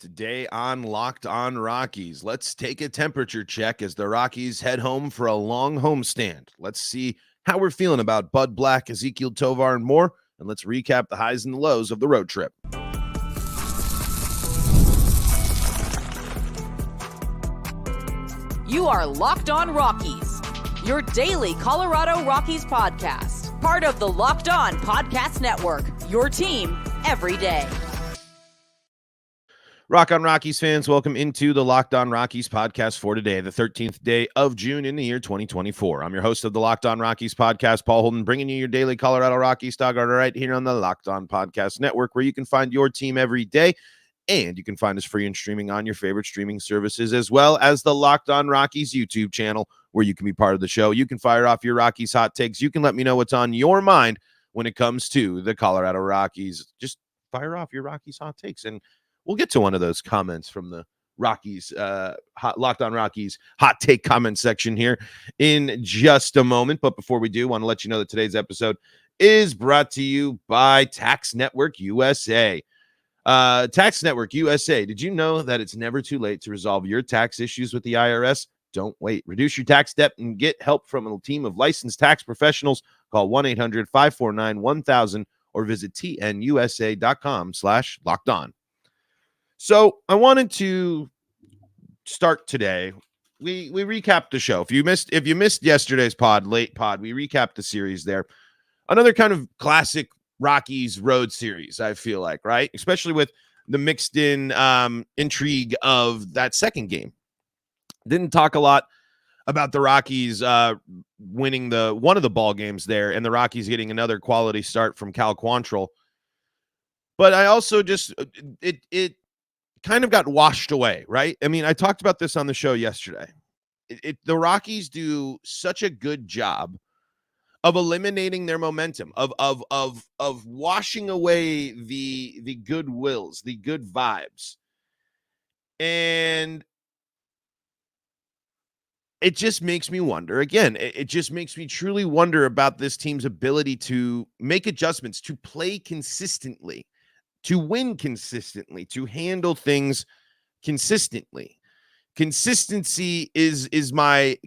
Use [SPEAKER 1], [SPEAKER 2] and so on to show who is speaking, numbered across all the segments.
[SPEAKER 1] Today on Locked On Rockies, let's take a temperature check as the Rockies head home for a long homestand. Let's see how we're feeling about Bud Black, Ezekiel Tovar, and more, and let's recap the highs and the lows of the road trip.
[SPEAKER 2] You are Locked On Rockies, your daily Colorado Rockies podcast, part of the Locked On Podcast Network, your team every day.
[SPEAKER 1] Rock on Rockies fans, welcome into the Locked On Rockies podcast for today, the 13th day of June in the year 2024. I'm your host of the Locked On Rockies podcast, Paul Holden, bringing you your daily Colorado Rockies dog order right here on the Locked On Podcast Network, where you can find your team every day, and you can find us free and streaming on your favorite streaming services, as well as the Locked On Rockies YouTube channel, where you can be part of the show. You can fire off your Rockies hot takes. You can let me know what's on your mind when it comes to the Colorado Rockies. Just fire off your Rockies hot takes, and we'll get to one of those comments from the Rockies, Locked On Rockies hot take comment section here in just a moment. But before we do, I want to let you know that today's episode is brought to you by Tax Network USA. Tax Network USA. Did you know that it's never too late to resolve your tax issues with the IRS? Don't wait. Reduce your tax debt and get help from a team of licensed tax professionals. Call 1-800-549-1000 or visit tnusa.com/lockedon. So I wanted to start today. We recapped the show. If you missed yesterday's late pod, we recapped the series there. Another kind of classic Rockies road series, I feel like, right? Especially with the mixed in intrigue of that second game. Didn't talk a lot about the Rockies winning one of the ball games there, and the Rockies getting another quality start from Cal Quantrill. But I also just it kind of got washed away, right? I mean, I talked about this on the show yesterday. The Rockies do such a good job of eliminating their momentum, of washing away the good wills, the good vibes. And it just makes me wonder, again, it just makes me truly wonder about this team's ability to make adjustments, to play consistently, to win consistently, to handle things consistently. Consistency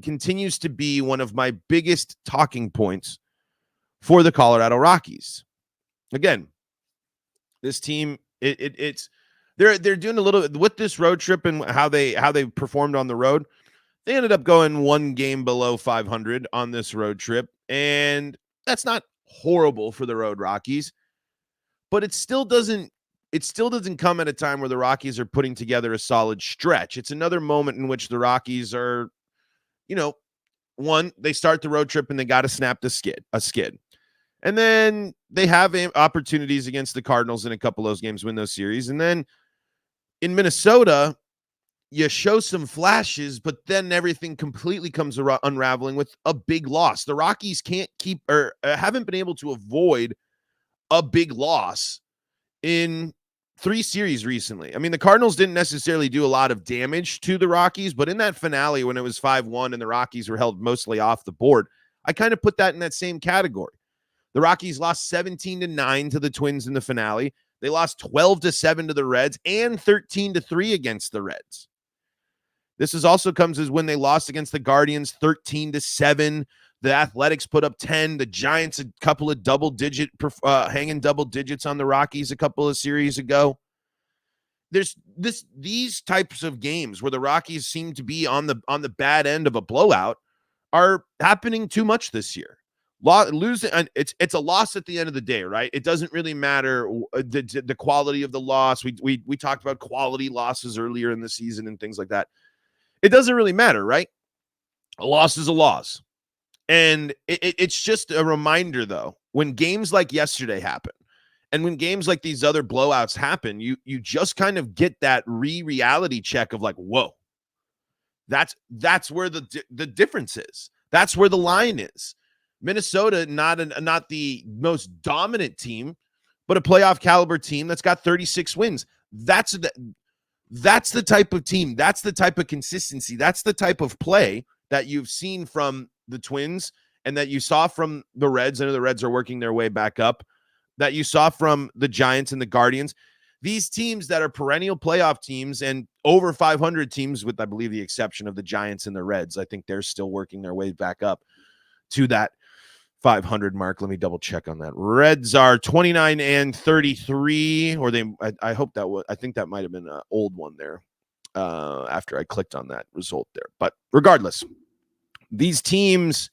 [SPEAKER 1] continues to be one of my biggest talking points for the Colorado Rockies. Again, this team, they're doing a little with this road trip and how they performed on the road. They ended up going one game below 500 on this road trip, and that's not horrible for the Road Rockies. But it still doesn't come at a time where the Rockies are putting together a solid stretch. It's another moment in which the Rockies are, they start the road trip and they got to snap a skid. And then they have opportunities against the Cardinals in a couple of those games, win those series. And then in Minnesota, you show some flashes, but then everything completely comes unraveling with a big loss. The Rockies can't keep or haven't been able to avoid a big loss in 3 series recently. I mean, the Cardinals didn't necessarily do a lot of damage to the Rockies, but in that finale when it was 5-1 and the Rockies were held mostly off the board, I kind of put that in that same category. The Rockies lost 17-9 to the Twins in the finale. They lost 12-7 to the Reds and 13-3 against the Reds. This also comes as when they lost against the Guardians 13-7. The Athletics put up 10. The Giants a couple of hanging double digits on the Rockies a couple of series ago. There's these types of games where the Rockies seem to be on the bad end of a blowout are happening too much this year. Losing, it's a loss at the end of the day, right? It doesn't really matter the quality of the loss. We talked about quality losses earlier in the season and things like that. It doesn't really matter, right? A loss is a loss. And it's just a reminder, though, when games like yesterday happen and when games like these other blowouts happen, you just kind of get that reality check of like, whoa, that's where the difference is. That's where the line is. Minnesota, not the most dominant team, but a playoff caliber team that's got 36 wins. That's the type of team. That's the type of consistency. That's the type of play that you've seen from the Twins and that you saw from the Reds. I know the Reds are working their way back up. That you saw from the Giants and the Guardians. these teams that are perennial playoff teams and over 500 teams, with I believe the exception of the Giants and the Reds, I think they're still working their way back up to that 500 mark. Let me double check on that. Reds are 29-33, or I hope that was, I think that might have been an old one there after I clicked on that result there. But regardless, these teams,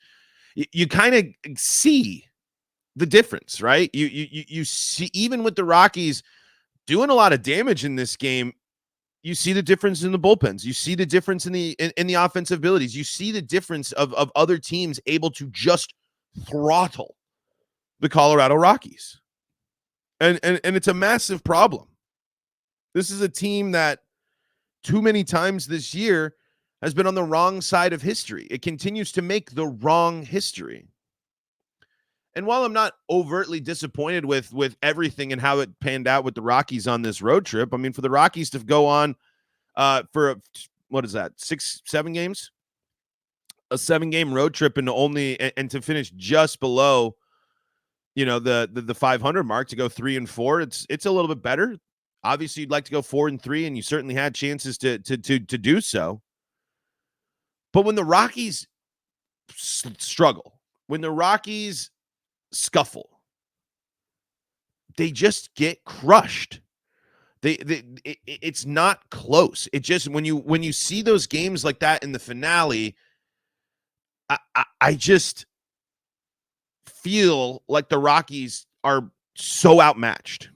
[SPEAKER 1] you kind of see the difference, right? You see, even with the Rockies doing a lot of damage in this game, you see the difference in the bullpens. You see the difference in the offensive abilities. You see the difference of other teams able to just throttle the Colorado Rockies. And it's a massive problem. This is a team that too many times this year has been on the wrong side of history. It continues to make the wrong history. And while I'm not overtly disappointed with everything and how it panned out with the Rockies on this road trip, I mean, for the Rockies to go on for what is that, 6-7 games? A 7-game road trip and to finish just below, the 500 mark, to go 3-4. It's a little bit better. Obviously, you'd like to go 4-3, and you certainly had chances to do so. But when the Rockies struggle, when the Rockies scuffle, they just get crushed. It's not close. It just, when you see those games like that in the finale, I just feel like the Rockies are so outmatched.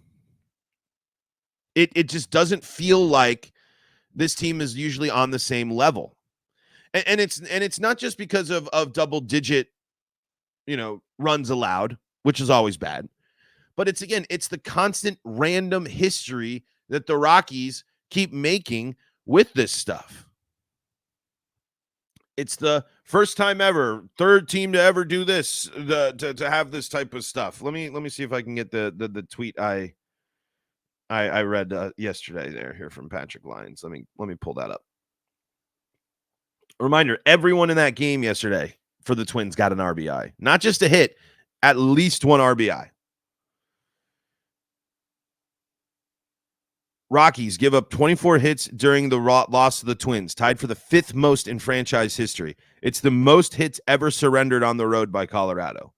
[SPEAKER 1] It just doesn't feel like this team is usually on the same level. And it's not just because of double digit, runs allowed, which is always bad. But it's the constant random history that the Rockies keep making with this stuff. It's the first time ever, third team to ever do this, to have this type of stuff. Let me see if I can get the tweet I read yesterday here from Patrick Lyons. Let me pull that up. Reminder, everyone in that game yesterday for the Twins got an RBI. Not just a hit, at least one RBI. Rockies give up 24 hits during the loss to the Twins, tied for the 5th most in franchise history. It's the most hits ever surrendered on the road by Colorado.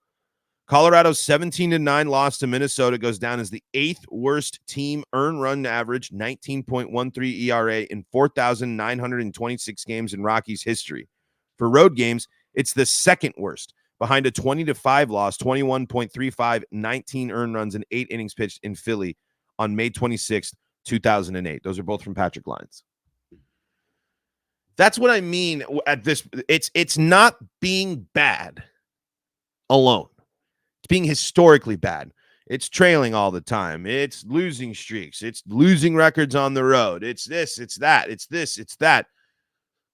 [SPEAKER 1] Colorado's 17-9 loss to Minnesota goes down as the 8th worst team earned run average, 19.13 ERA in 4,926 games in Rockies history. For road games, it's the 2nd worst, behind a 20-5 loss, 21.35, 19 earned runs and 8 innings pitched in Philly on May 26th, 2008. Those are both from Patrick Lyons. That's what I mean at this. It's not being bad alone. It's being historically bad. It's trailing all the time. It's losing streaks. It's losing records on the road. It's this, it's that, it's this, it's that.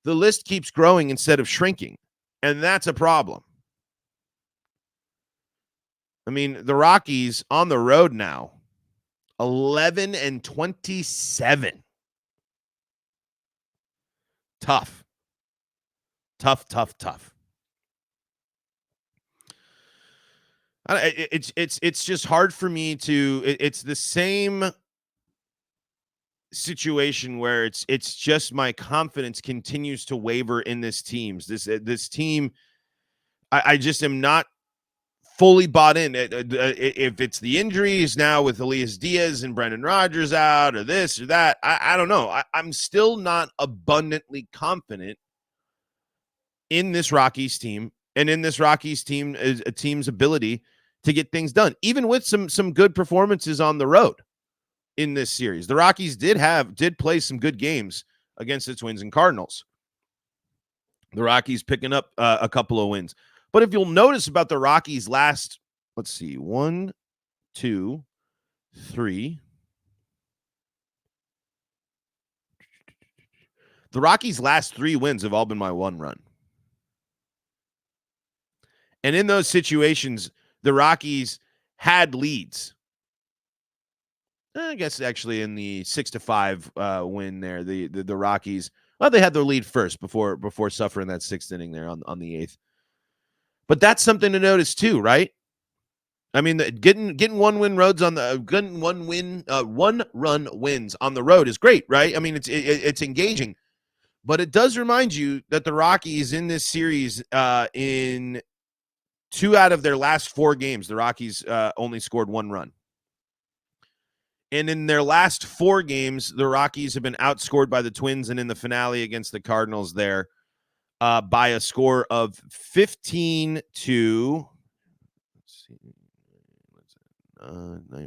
[SPEAKER 1] The list keeps growing instead of shrinking, and that's a problem. I mean, the Rockies on the road now, 11-27. Tough. It's just hard for me to. It's the same situation where it's just my confidence continues to waver in this team. This team, I just am not fully bought in. If it's the injuries now with Elias Diaz and Brendan Rodgers out, or this or that, I don't know. I'm still not abundantly confident in this Rockies team and in this Rockies team, a team's ability to get things done, even with some good performances on the road in this series. The Rockies did play some good games against the Twins and Cardinals. The Rockies picking up a couple of wins. But if you'll notice about the Rockies last, let's see, 1, 2, 3. The Rockies' last 3 wins have all been by 1 run. And in those situations, the Rockies had leads. I guess actually in the 6-5 win there, the Rockies, well, they had their lead first before suffering that 6th inning there on the 8th. But that's something to notice too, right? I mean, getting one-run roads on the getting one-run wins on the road is great, right? I mean, it's engaging, but it does remind you that the Rockies in this series, in 2 out of their last 4 games, the Rockies only scored 1 run. And in their last 4 games, the Rockies have been outscored by the Twins, and in the finale against the Cardinals there, by a score of 15 to, let's see,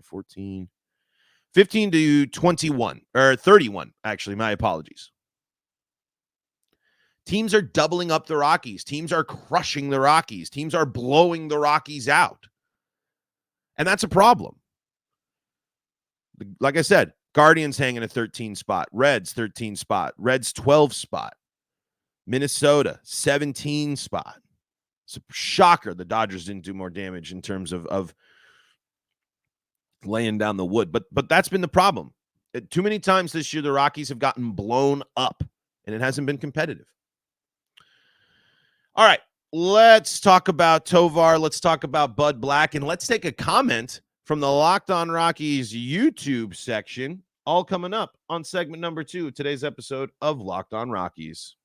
[SPEAKER 1] 14, 15 to 21, or 31, actually, my apologies. Teams are doubling up the Rockies. Teams are crushing the Rockies. Teams are blowing the Rockies out. And that's a problem. Like I said, Guardians hanging a 13 spot, Reds 13 spot, Reds 12 spot, Minnesota 17 spot. It's a shocker the Dodgers didn't do more damage in terms of laying down the wood. But that's been the problem. Too many times this year, the Rockies have gotten blown up, and it hasn't been competitive. All right, let's talk about Tovar. Let's talk about Bud Black, and let's take a comment from the Locked On Rockies YouTube section, all coming up on segment number 2 of today's episode of Locked On Rockies.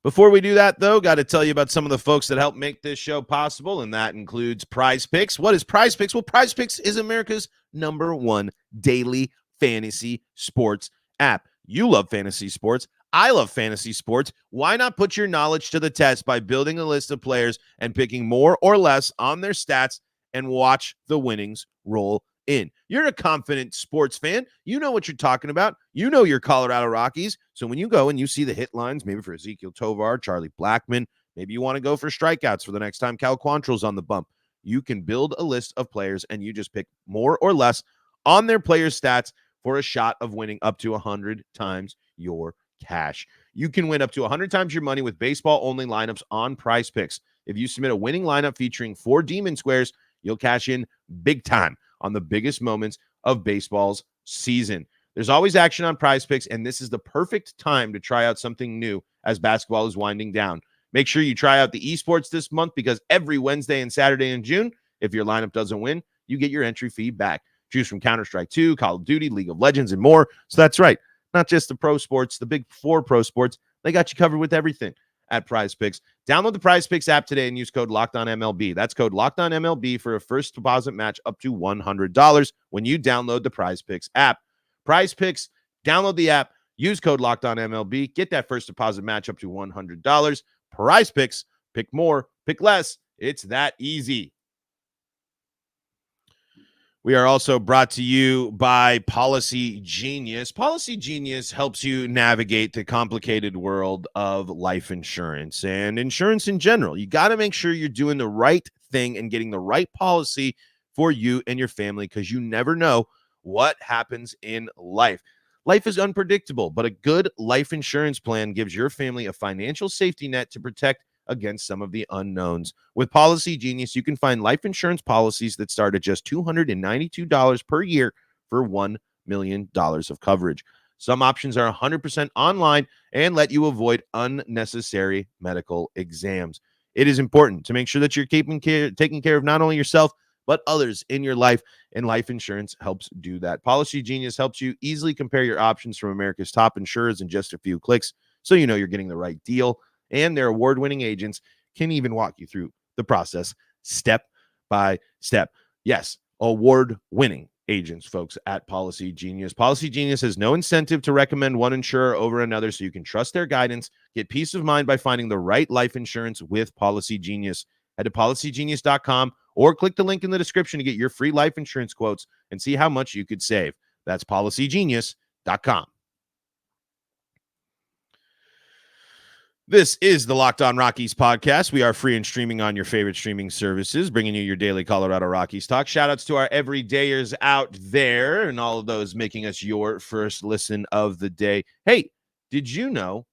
[SPEAKER 1] Before we do that, though, got to tell you about some of the folks that help make this show possible, and that includes PrizePicks. What is PrizePicks? Well, PrizePicks is America's #1 daily fantasy sports app. You love fantasy sports. I love fantasy sports. Why not put your knowledge to the test by building a list of players and picking more or less on their stats and watch the winnings roll in? You're a confident sports fan. You know what you're talking about. You know your Colorado Rockies. So when you go and you see the hit lines, maybe for Ezekiel Tovar, Charlie Blackmon, maybe you want to go for strikeouts for the next time Cal Quantrill's on the bump, you can build a list of players and you just pick more or less on their players' stats for a shot of winning up to 100 times your cash. You can win up to 100 times your money with baseball-only lineups on PrizePicks. If you submit a winning lineup featuring 4 Demon Squares, you'll cash in big time on the biggest moments of baseball's season. There's always action on PrizePicks, and this is the perfect time to try out something new as basketball is winding down. Make sure you try out the esports this month, because every Wednesday and Saturday in June, if your lineup doesn't win, you get your entry fee back. Choose from Counter-Strike 2, Call of Duty, League of Legends, and more. So that's right. Not just the pro sports, the big 4 pro sports. They got you covered with everything at PrizePicks. Download the PrizePicks app today and use code LOCKEDONMLB. That's code LOCKEDONMLB for a first deposit match up to $100 when you download the PrizePicks app. PrizePicks, download the app, use code LOCKEDONMLB, get that first deposit match up to $100. PrizePicks, pick more, pick less. It's that easy. We are also brought to you by Policygenius. Policygenius helps you navigate the complicated world of life insurance and insurance in general. You got to make sure you're doing the right thing and getting the right policy for you and your family, because you never know what happens in life. Life is unpredictable, but a good life insurance plan gives your family a financial safety net to protect against some of the unknowns. With Policygenius, you can find life insurance policies that start at just $292 per year for $1 million of coverage. Some options are 100% online and let you avoid unnecessary medical exams. It is important to make sure that you're taking care of not only yourself, but others in your life, and life insurance helps do that. Policygenius helps you easily compare your options from America's top insurers in just a few clicks, so you know you're getting the right deal. And their award-winning agents can even walk you through the process step by step. Yes, award-winning agents, folks, at Policygenius. Policygenius has no incentive to recommend one insurer over another, so you can trust their guidance. Get peace of mind by finding the right life insurance with Policygenius. Head to policygenius.com or click the link in the description to get your free life insurance quotes and see how much you could save. That's policygenius.com. This is the Locked On Rockies podcast. We are free and streaming on your favorite streaming services, bringing you your daily Colorado Rockies talk. Shout-outs to our everydayers out there and all of those making us your first listen of the day. Hey, did you know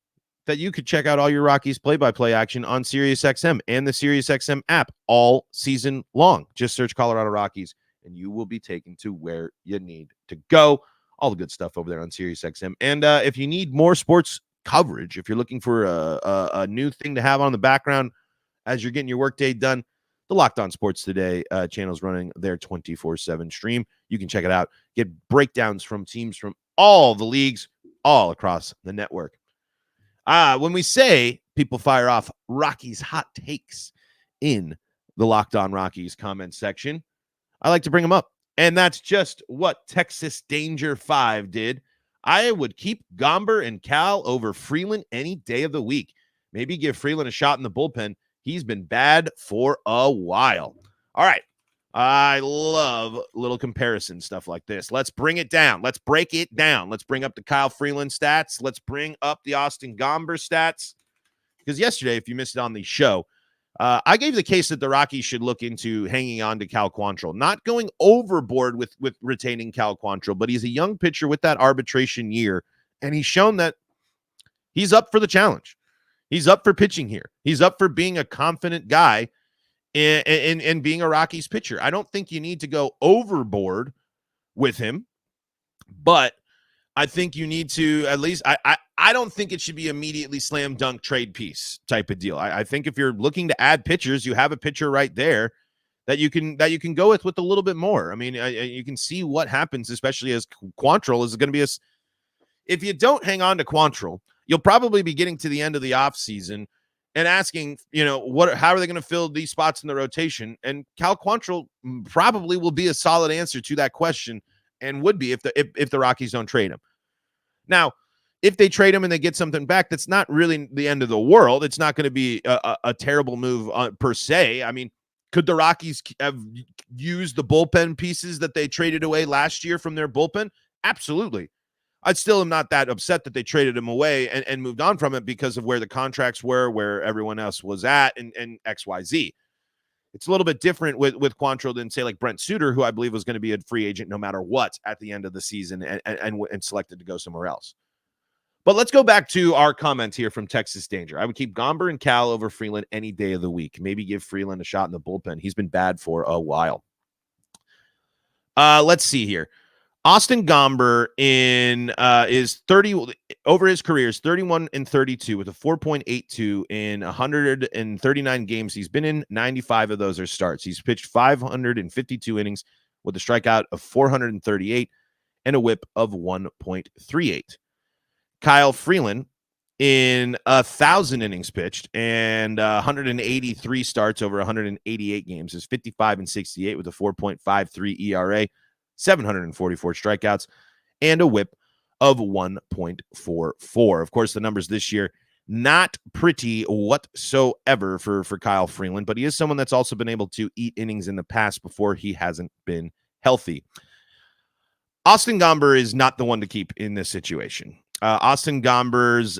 [SPEAKER 1] that you could check out all your Rockies play-by-play action on SiriusXM and the SiriusXM app all season long? Just search Colorado Rockies, and you will be taken to where you need to go. All the good stuff over there on SiriusXM. And if you need more sports coverage, if you're looking for a new thing to have on the background as you're getting your workday done, the Locked On Sports Today channel is running their 24/7 stream. You can check it out. Get breakdowns from teams from all the leagues, all across the network. When we say people fire off Rockies hot takes in the Locked On Rockies comment section, I like to bring them up. And that's just what Texas Danger 5 did. I would keep Gomber and Cal over Freeland any day of the week. Maybe give Freeland a shot in the bullpen. He's been bad for a while. All right. I love little comparison stuff like this. Let's bring it down. Let's break it down. Let's bring up the Kyle Freeland stats. Let's bring up the Austin Gomber stats. Because yesterday, if you missed it on the show, I gave the case that the Rockies should look into hanging on to Cal Quantrill, not going overboard with retaining Cal Quantrill, but he's a young pitcher with that arbitration year, and he's shown that he's up for the challenge. He's up for pitching here. He's up for being a confident guy in being a Rockies pitcher. I don't think you need to go overboard with him, but I think you need to at least I don't think it should be immediately slam dunk trade piece type of deal. I think if you're looking to add pitchers, you have a pitcher right there that you can go with a little bit more. I mean, you can see what happens, especially as Quantrill is going to be if you don't hang on to Quantrill, you'll probably be getting to the end of the offseason and asking, how are they going to fill these spots in the rotation? And Cal Quantrill probably will be a solid answer to that question, and would be if the Rockies don't trade him. Now, if they trade him and they get something back, that's not really the end of the world. It's not going to be a terrible move per se. I mean, could the Rockies have used the bullpen pieces that they traded away last year from their bullpen? Absolutely. I still am not that upset that they traded him away and moved on from it because of where the contracts were, where everyone else was at, and XYZ. It's a little bit different with Quantrill than, say, like Brent Suter, who I believe was going to be a free agent no matter what at the end of the season and selected to go somewhere else. But let's go back to our comment here from Texas Danger. I would keep Gomber and Cal over Freeland any day of the week. Maybe give Freeland a shot in the bullpen. He's been bad for a while. Let's see here. Austin Gomber is 30 over his career is 31-32 with a 4.82 in 139 games he's been in. 95 of those are starts. He's pitched 552 innings with a strikeout of 438 and a whip of 1.38. Kyle Freeland in 1,000 innings pitched and 183 starts over 188 games is 55-68 with a 4.53 ERA. 744 strikeouts, and a whip of 1.44. Of course, the numbers this year, not pretty whatsoever for Kyle Freeland, but he is someone that's also been able to eat innings in the past before he hasn't been healthy. Austin Gomber is not the one to keep in this situation. Austin Gomber's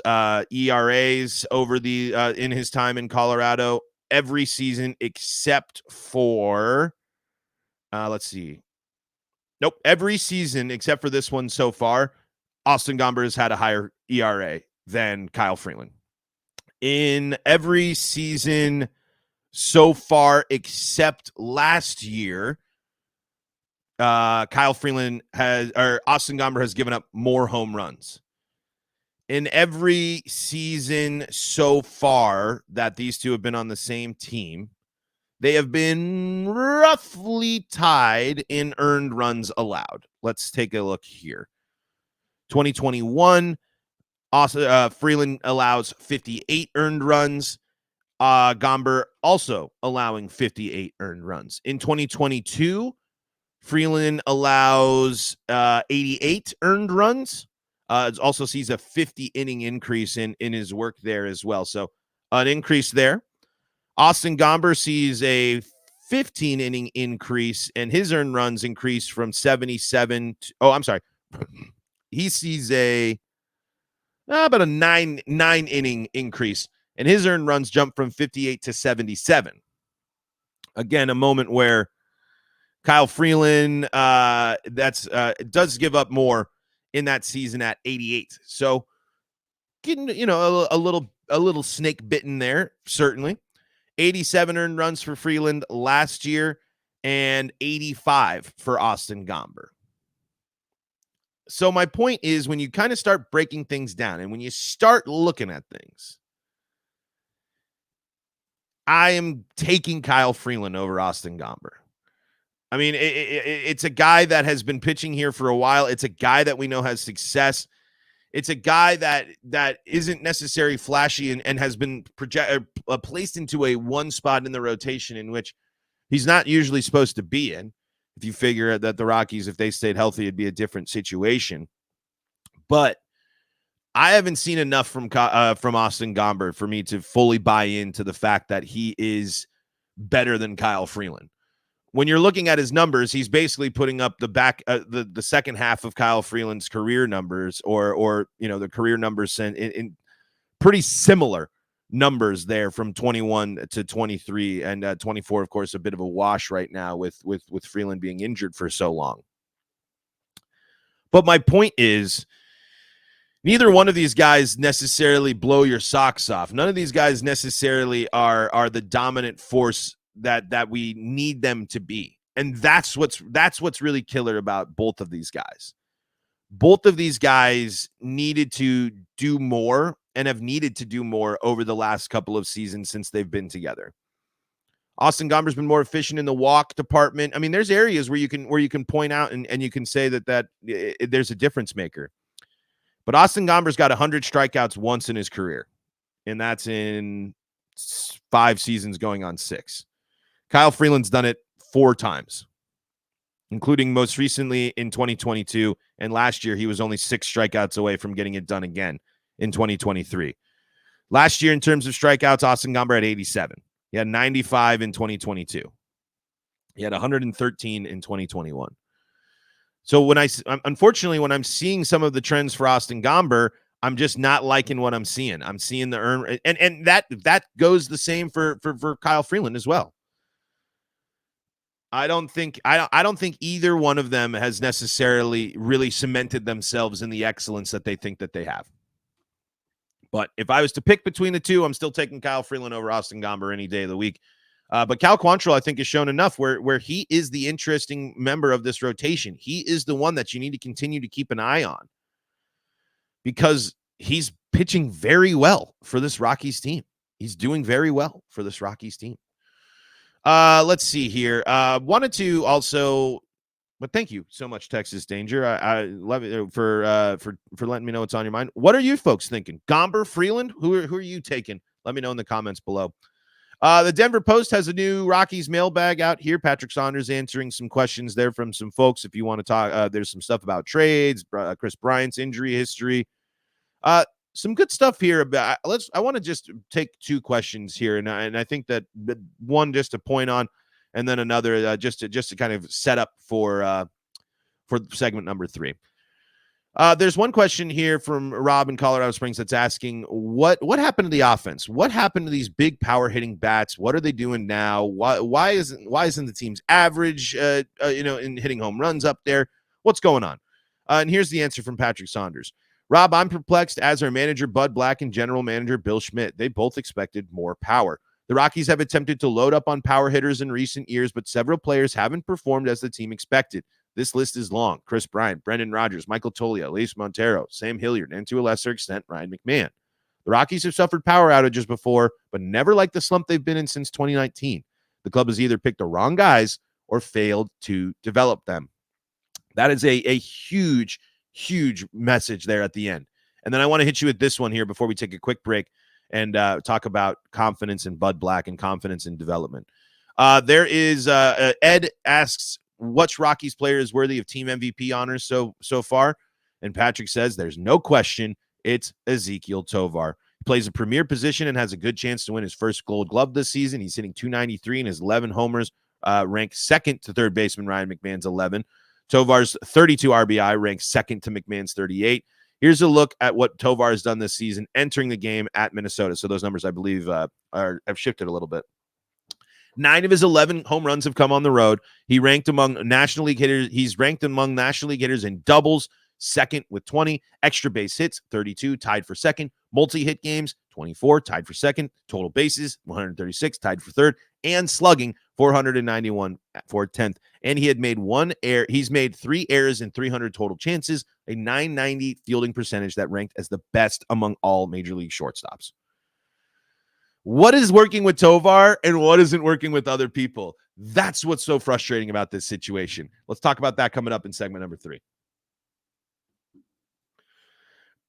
[SPEAKER 1] ERAs over in his time in Colorado every season except for, let's see. Nope. Every season, except for this one so far, Austin Gomber has had a higher ERA than Kyle Freeland. In every season so far, except last year, Austin Gomber has given up more home runs. In every season so far that these two have been on the same team, they have been roughly tied in earned runs allowed. Let's take a look here. 2021, Freeland allows 58 earned runs. Gomber also allowing 58 earned runs. In 2022, Freeland allows 88 earned runs. It also sees a 50-inning increase in his work there as well. So an increase there. Austin Gomber sees a 15-inning increase, and his earned runs increase from 77 to, he sees about a nine inning increase, and his earned runs jump from 58 to 77. Again, a moment where Kyle Freeland does give up more in that season at 88. So getting a little snake bitten there, certainly. 87 earned runs for Freeland last year and 85 for Austin Gomber. So my point is, when you kind of start breaking things down and when you start looking at things, I am taking Kyle Freeland over Austin Gomber. I mean, it's a guy that has been pitching here for a while. It's a guy that we know has success. It's a guy that isn't necessarily flashy and has been placed into a one spot in the rotation in which he's not usually supposed to be in. If you figure that the Rockies, if they stayed healthy, it'd be a different situation. But I haven't seen enough from Austin Gomber for me to fully buy into the fact that he is better than Kyle Freeland. When you're looking at his numbers, he's basically putting up the second half of Kyle Freeland's career numbers, or the career numbers in pretty similar numbers there from 21 to 23 and 24. Of course, a bit of a wash right now with Freeland being injured for so long. But my point is, neither one of these guys necessarily blow your socks off. None of these guys necessarily are the dominant force that we need them to be. And that's what's really killer about both of these guys. Both of these guys needed to do more and have needed to do more over the last couple of seasons since they've been together. Austin Gomber's been more efficient in the walk department. I mean, there's areas where you can point out and you can say that there's a difference maker. But Austin Gomber's got 100 strikeouts once in his career, and that's in 5 seasons going on 6. Kyle Freeland's done it 4 times, including most recently in 2022. And last year, he was only 6 strikeouts away from getting it done again in 2023. Last year, in terms of strikeouts, Austin Gomber had 87. He had 95 in 2022. He had 113 in 2021. So unfortunately, when I'm seeing some of the trends for Austin Gomber, I'm just not liking what I'm seeing. I'm seeing the earn, and that goes the same for Kyle Freeland as well. I don't think either one of them has necessarily really cemented themselves in the excellence that they think that they have. But if I was to pick between the two, I'm still taking Kyle Freeland over Austin Gomber any day of the week. But Cal Quantrill, I think, has shown enough where he is the interesting member of this rotation. He is the one that you need to continue to keep an eye on because he's pitching very well for this Rockies team. He's doing very well for this Rockies team. Let's see here. Wanted to also, but thank you so much, Texas Danger. I love it for letting me know what's on your mind. What are you folks thinking? Gomber, Freeland? Who are you taking? Let me know in the comments below. The Denver Post has a new Rockies mailbag out here. Patrick Saunders answering some questions there from some folks. If you want to talk, there's some stuff about trades, Chris Bryant's injury history. Some good stuff here. About I want to just take 2 questions here, and I think that one just to point on, and then another just to kind of set up for segment number 3. There's one question here from Rob in Colorado Springs that's asking what happened to the offense? What happened to these big power hitting bats? What are they doing now? Why isn't the team's average in hitting home runs up there? What's going on? And here's the answer from Patrick Saunders. Rob, I'm perplexed, as are manager Bud Black and general manager Bill Schmidt. They both expected more power. The Rockies have attempted to load up on power hitters in recent years, but several players haven't performed as the team expected. This list is long. Chris Bryant, Brendan Rodgers, Michael Toglia, Luis Montero, Sam Hilliard, and to a lesser extent, Ryan McMahon. The Rockies have suffered power outages before, but never like the slump they've been in since 2019. The club has either picked the wrong guys or failed to develop them. That is a huge message there at the end. And then I want to hit you with this one here before we take a quick break and talk about confidence in Bud Black and confidence in development. There is Ed asks, which Rockies player is worthy of team MVP honors so far? And Patrick says there's no question it's Ezequiel Tovar. He plays a premier position and has a good chance to win his first Gold Glove this season. He's hitting .293 and his 11 homers, ranked second to third baseman Ryan McMahon's 11. Tovar's 32 RBI ranks second to McMahon's 38. Here's a look at what Tovar has done this season entering the game at Minnesota. So those numbers, I believe, have shifted a little bit. 9 of his 11 home runs have come on the road. He's ranked among National League hitters in doubles, second with 20. Extra base hits, 32, tied for second. Multi-hit games, 24, tied for second. Total bases, 136, tied for third. And slugging, 491 for 10th. And he had made 1 error. He's made 3 errors in 300 total chances, a .990 fielding percentage that ranked as the best among all major league shortstops. What is working with Tovar and what isn't working with other people? That's what's so frustrating about this situation. Let's talk about that coming up in segment number 3.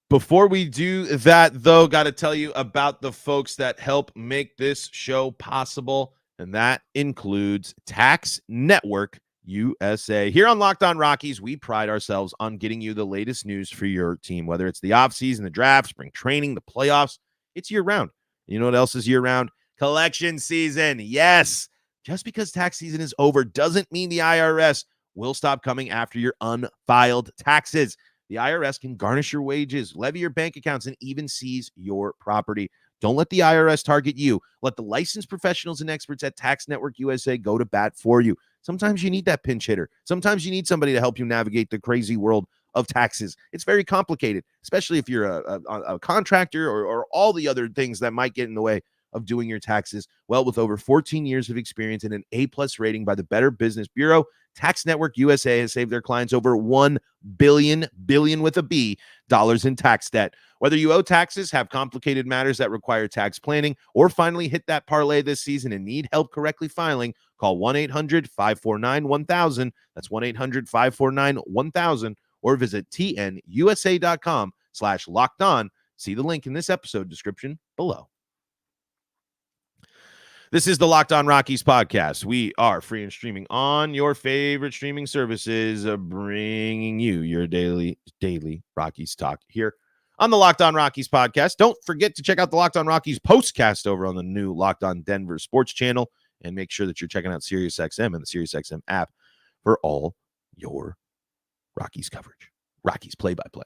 [SPEAKER 1] Before we do that, though, got to tell you about the folks that help make this show possible, and that includes Tax Network USA. Here on Locked On Rockies, we pride ourselves on getting you the latest news for your team, whether it's the offseason, the draft, spring training, the playoffs. It's year-round. You know what else is year-round? Collection season. Yes. Just because tax season is over doesn't mean the IRS will stop coming after your unfiled taxes. The IRS can garnish your wages, levy your bank accounts, and even seize your property. Don't let the IRS target you. Let the licensed professionals and experts at Tax Network USA go to bat for you. Sometimes you need that pinch hitter. Sometimes you need somebody to help you navigate the crazy world of taxes. It's very complicated, especially if you're a contractor or all the other things that might get in the way of doing your taxes. Well, with over 14 years of experience and an A+ rating by the Better Business Bureau, Tax Network USA has saved their clients over $1 billion with a B dollars in tax debt. Whether you owe taxes, have complicated matters that require tax planning, or finally hit that parlay this season and need help correctly filing, call 1-800-549-1000. That's 1-800-549-1000, or visit tnusa.com/locked on. See the link in this episode description below. This is the Locked On Rockies podcast. We are free and streaming on your favorite streaming services, bringing you your daily Rockies talk here on the Locked On Rockies podcast. Don't forget to check out the Locked On Rockies postcast over on the new Locked On Denver Sports channel, and make sure that you're checking out SiriusXM and the SiriusXM app for all your Rockies coverage, Rockies play-by-play.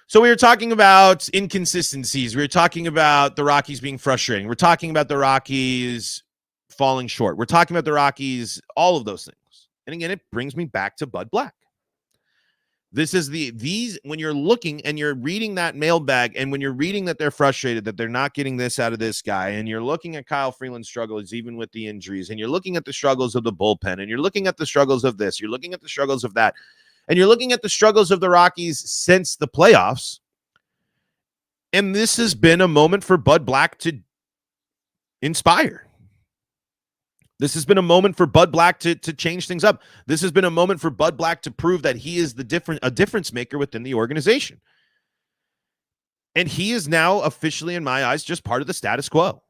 [SPEAKER 1] So we were talking about inconsistencies. We were talking about the Rockies being frustrating. We're talking about the Rockies falling short. We're talking about the Rockies, all of those things. And again, it brings me back to Bud Black. This is when you're looking and you're reading that mailbag, and when you're reading that they're frustrated, that they're not getting this out of this guy, and you're looking at Kyle Freeland's struggles, even with the injuries, and you're looking at the struggles of the bullpen, and you're looking at the struggles of this, you're looking at the struggles of that, and you're looking at the struggles of the Rockies since the playoffs. And this has been a moment for Bud Black to inspire. This has been a moment for Bud Black to change things up. This has been a moment for Bud Black to prove that he is a difference maker within the organization. And he is now officially, in my eyes, just part of the status quo.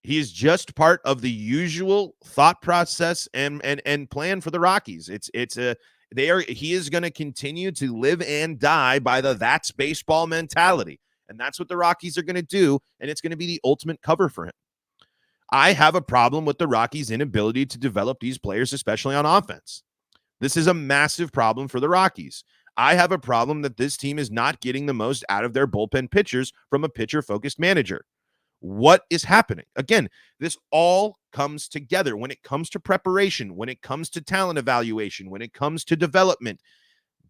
[SPEAKER 1] He is just part of the usual thought process and plan for the Rockies. He is going to continue to live and die by that's baseball mentality. And that's what the Rockies are going to do. And it's going to be the ultimate cover for him. I have a problem with the Rockies' inability to develop these players, especially on offense. This is a massive problem for the Rockies. I have a problem that this team is not getting the most out of their bullpen pitchers from a pitcher-focused manager. What is happening? Again, this all comes together when it comes to preparation, when it comes to talent evaluation, when it comes to development.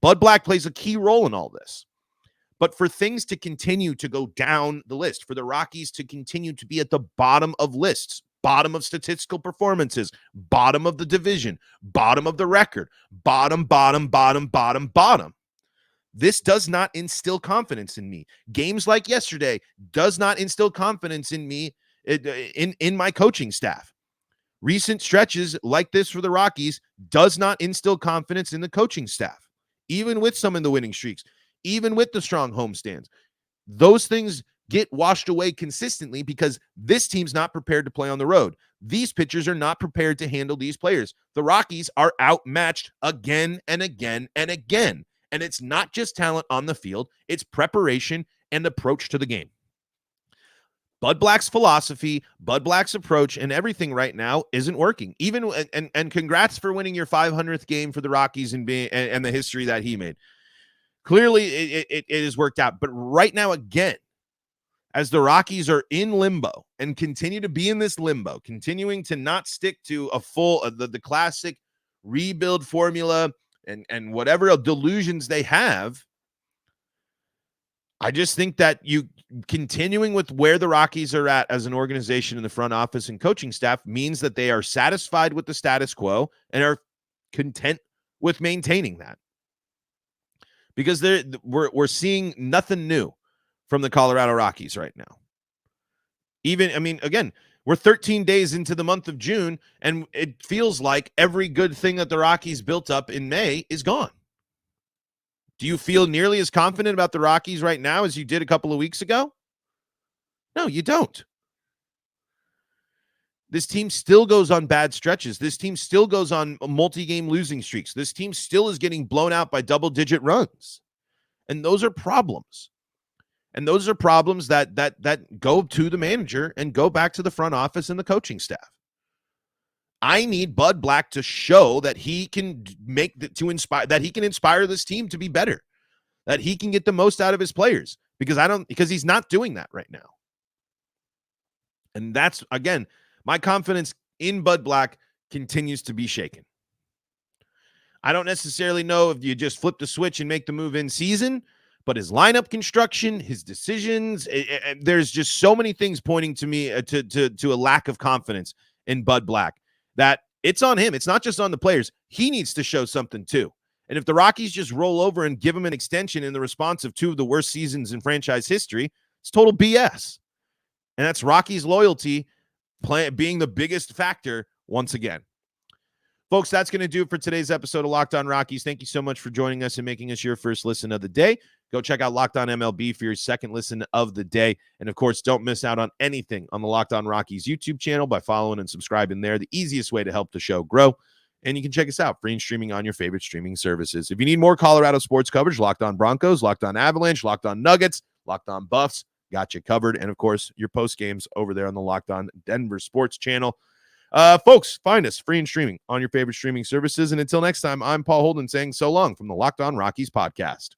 [SPEAKER 1] Bud Black plays a key role in all this. But for things to continue to go down the list, for the Rockies to continue to be at the bottom of lists, bottom of statistical performances, bottom of the division, bottom of the record, bottom. This does not instill confidence in me. Games like yesterday does not instill confidence in me, in my coaching staff. Recent stretches like this for the Rockies does not instill confidence in the coaching staff, even with some of the winning streaks, even with the strong homestands. Those things get washed away consistently because this team's not prepared to play on the road. These pitchers are not prepared to handle these players. The Rockies are outmatched again and again and again. And it's not just talent on the field, it's preparation and approach to the game. Bud Black's philosophy, Bud Black's approach, and everything right now isn't working. Even and congrats for winning your 500th game for the Rockies and the history that he made. Clearly, it has worked out. But right now, again, as the Rockies are in limbo and continue to be in this limbo, continuing to not stick to a full the classic rebuild formula and whatever delusions they have, I just think that you continuing with where the Rockies are at as an organization in the front office and coaching staff means that they are satisfied with the status quo and are content with maintaining that. Because we're seeing nothing new from the Colorado Rockies right now. Again, we're 13 days into the month of June, and it feels like every good thing that the Rockies built up in May is gone. Do you feel nearly as confident about the Rockies right now as you did a couple of weeks ago? No, you don't. This team still goes on bad stretches. This team still goes on multi-game losing streaks. This team still is getting blown out by double-digit runs. And those are problems. And those are problems that go to the manager and go back to the front office and the coaching staff. I need Bud Black to show that he can inspire this team to be better, that he can get the most out of his players, because he's not doing that right now. And that's, again, my confidence in Bud Black continues to be shaken. I don't necessarily know if you just flip the switch and make the move in season, but his lineup construction, his decisions, there's just so many things pointing to me to a lack of confidence in Bud Black that it's on him. It's not just on the players. He needs to show something too. And if the Rockies just roll over and give him an extension in the response of two of the worst seasons in franchise history, it's total BS. And that's Rockies loyalty being the biggest factor once again. Folks, that's going to do it for today's episode of Locked On Rockies. Thank you so much for joining us and making us your first listen of the day. Go check out Locked On MLB for your second listen of the day. And, of course, don't miss out on anything on the Locked On Rockies YouTube channel by following and subscribing there, the easiest way to help the show grow. And you can check us out free and streaming on your favorite streaming services. If you need more Colorado sports coverage, Locked On Broncos, Locked On Avalanche, Locked On Nuggets, Locked On Buffs, got you covered. And, of course, your post games over there on the Locked On Denver Sports channel. Folks, find us free and streaming on your favorite streaming services. And until next time, I'm Paul Holden saying so long from the Locked On Rockies podcast.